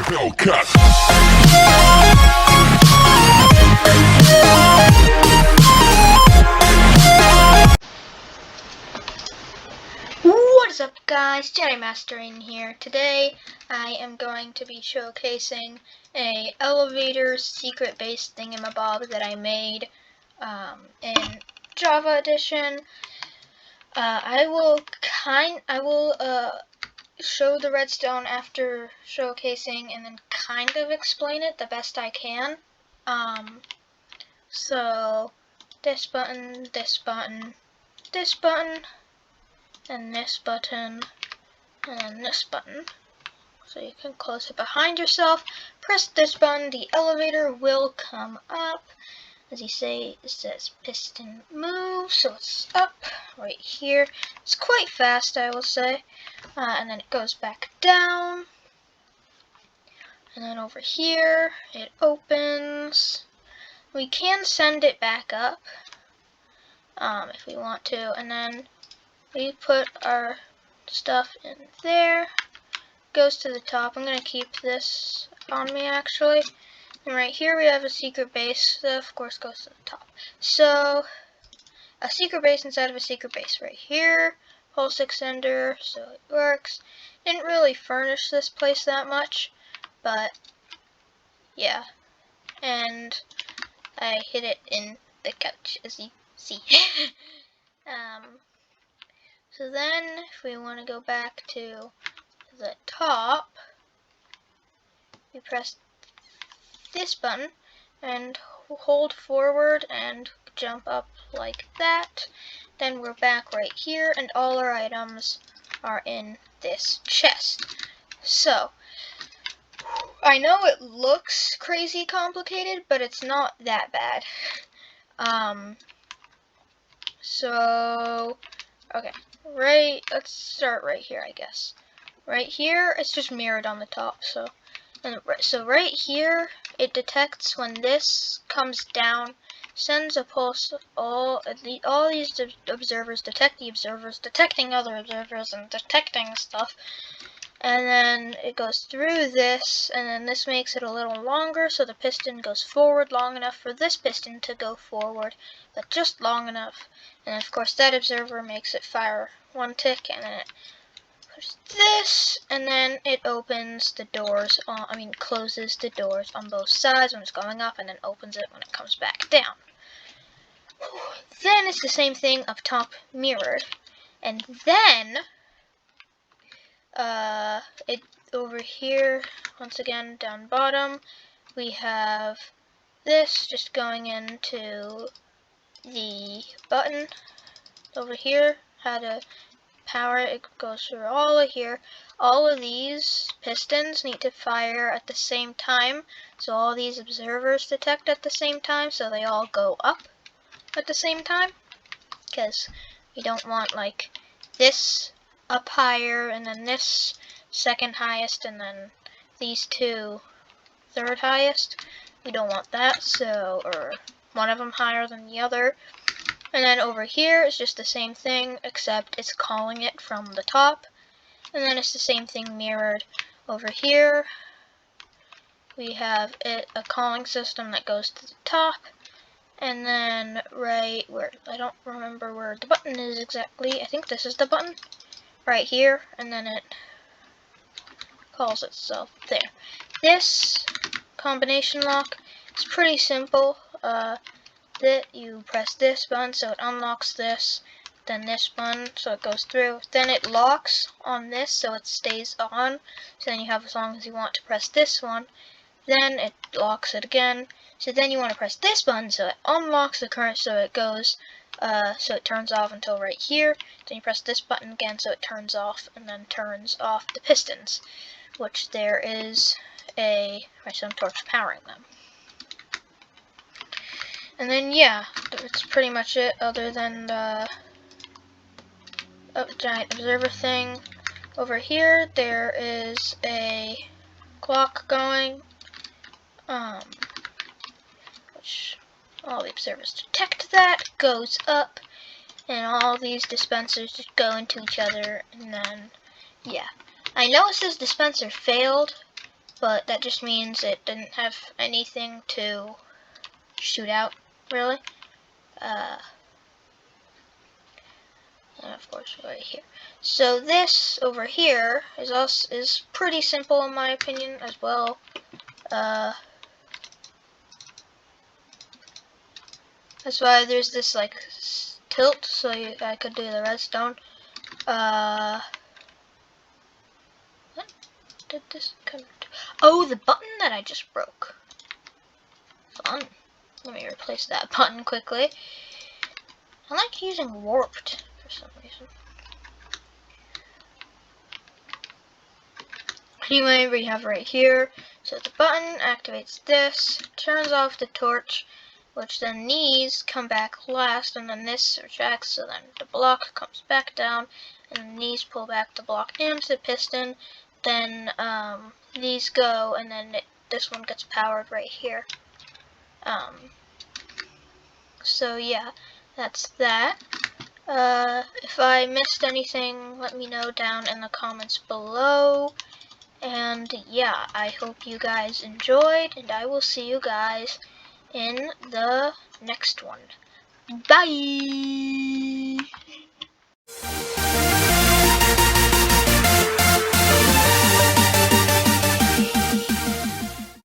Hellcat. What is up, guys? Jedi Mastering here. Today I am going to be showcasing a elevator secret base thingamabob that I made in Java Edition. I will show the redstone after showcasing and then kind of explain it the best I can. So this button, this button, this button, and this button, and then this button. So you can close it behind yourself. Press this button, the elevator will come up. As you say, it says piston move, so it's up right here. It's quite fast, I will say. And then it goes back down. And then over here, it opens. We can send it back up if we want to. And then we put our stuff in there. Goes to the top. I'm going to keep this on me, actually. And right here we have a secret base that of course goes to the top. So a secret base inside of a secret base right here. Pulse extender, so it works. Didn't really furnish this place that much, but yeah. And I hid it in the couch, as you see. So then if we want to go back to the top, we press this button and hold forward and jump up like that. Then we're back right here and all our items are in this chest. So I know it looks crazy complicated, but it's not that bad. So okay, let's start right here, I guess. Right here it's just mirrored on the top, so right here, it detects when this comes down, sends a pulse. All these observers detect the observers, detecting other observers, and detecting stuff. And then it goes through this, and then this makes it a little longer, so the piston goes forward long enough for this piston to go forward, but just long enough. And of course, that observer makes it fire one tick, and then it this, and then it opens the doors, closes the doors on both sides when it's going up, and then opens it when it comes back down. Then it's the same thing up top, mirrored. And then, it over here, once again, down bottom, we have this just going into the button over here, how to power it. Goes through all of here. All of these pistons need to fire at the same time, so all these observers detect at the same time, so they all go up at the same time, because we don't want like this up higher and then this second highest and then these two third highest. We don't want that, so, or one of them higher than the other. And then over here it's just the same thing, except it's calling it from the top. And then it's the same thing mirrored over here. We have a calling system that goes to the top. And then right where, I don't remember where the button is exactly. I think this is the button. Right here. And then it calls itself there. This combination lock is pretty simple. That you press this button so it unlocks this, then this button so it goes through, then it locks on this so it stays on, so then you have as long as you want to press this one, then it locks it again, so then you want to press this button so it unlocks the current so it goes, so it turns off until right here, then you press this button again so it turns off and then turns off the pistons, which there is a redstone torch powering them. And then yeah, that's pretty much it, other than the giant observer thing. Over here there is a clock going, which all the observers detect that, goes up, and all these dispensers just go into each other, and then yeah. I know it says dispenser failed, but that just means it didn't have anything to shoot out, really. And of course right here. So this over here is pretty simple in my opinion as well. That's why there's this like tilt, so I could do the redstone. What did this come to? Oh, the button that I just broke. Fun. Let me replace that button quickly. I like using warped for some reason. Anyway, we have right here. So the button activates this, turns off the torch, which then these come back last, and then this retracts, so then the block comes back down, and then these pull back the block and the piston. Then these go, and then this one gets powered right here. So yeah, that's that. If I missed anything, let me know down in the comments below. And yeah, I hope you guys enjoyed, and I will see you guys in the next one. Bye!